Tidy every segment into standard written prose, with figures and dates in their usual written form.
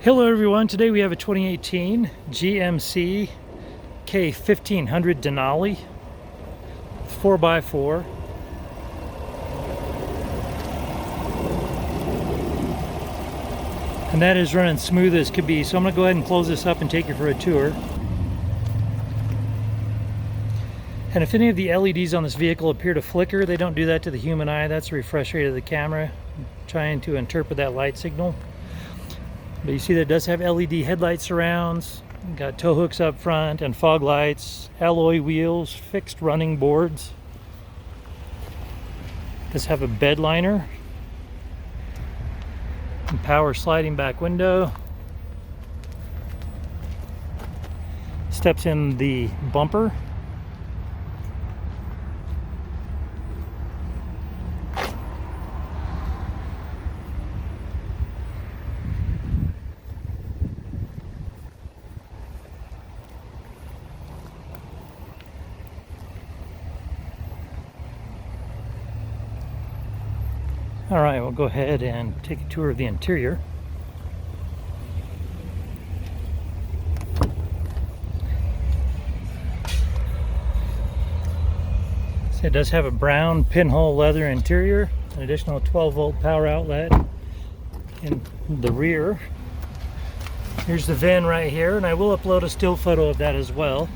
Hello everyone, today we have a 2018 GMC K1500 Denali 4x4. And that is running smooth as could be, so I'm going to go ahead and close this up and take you for a tour. And if any of the LEDs on this vehicle appear to flicker, they don't do that to the human eye. That's a refresh rate of the camera trying to interpret that light signal. But you see that it does have LED headlight surrounds, got tow hooks up front and fog lights, alloy wheels, fixed running boards. Does have a bed liner, and power sliding back window. Steps in the bumper. All right, we'll go ahead and take a tour of the interior. So it does have a brown pinhole leather interior, an additional 12-volt power outlet in the rear. Here's the VIN right here, and I will upload a still photo of that as well.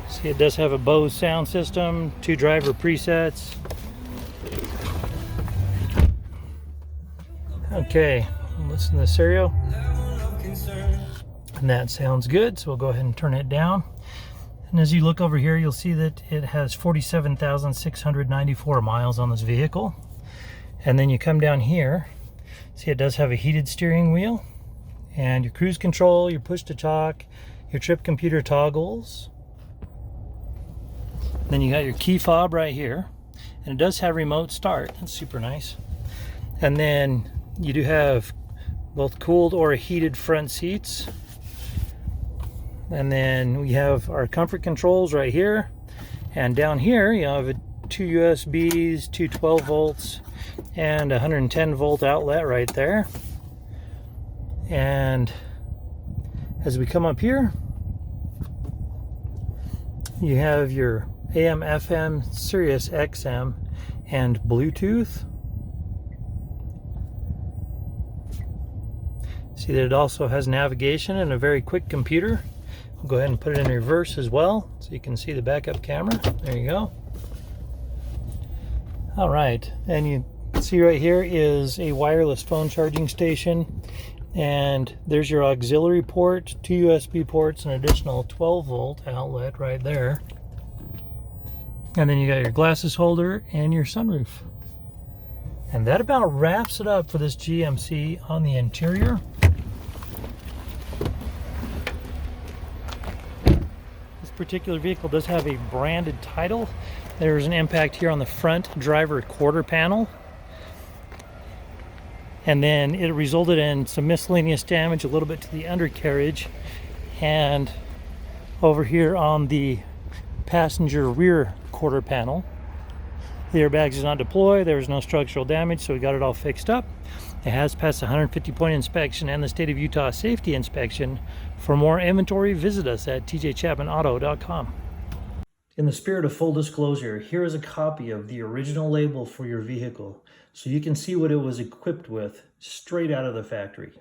See, it does have a Bose sound system, 2 driver presets. Okay, listen to the stereo. And that sounds good, so we'll go ahead and turn it down. And as you look over here, you'll see that it has 47,694 miles on this vehicle. And then you come down here, see it does have a heated steering wheel, and your cruise control, your push to talk, your trip computer toggles. Then you got your key fob right here, and it does have remote start. That's super nice. And then you do have both cooled or heated front seats. And then we have our comfort controls right here. And down here you have 2 USBs, 2 12 volts, and a 110 volt outlet right there. And as we come up here, you have your AM, FM, Sirius XM, and Bluetooth. See that it also has navigation and a very quick computer. We'll go ahead and put it in reverse as well, so you can see the backup camera. There you go. All right, and you see right here is a wireless phone charging station. And there's your auxiliary port, 2 USB ports, an additional 12 volt outlet right there. And then you got your glasses holder and your sunroof. And that about wraps it up for this GMC on the interior. This particular vehicle does have a branded title. There's an impact here on the front driver quarter panel. And then it resulted in some miscellaneous damage, a little bit to the undercarriage, and over here on the passenger rear quarter panel. The airbags did not deploy, there was no structural damage, so we got it all fixed up. It has passed the 150-point inspection and the state of Utah safety inspection. For more inventory, visit us at tjchapmanauto.com. In the spirit of full disclosure, here is a copy of the original label for your vehicle, so you can see what it was equipped with straight out of the factory.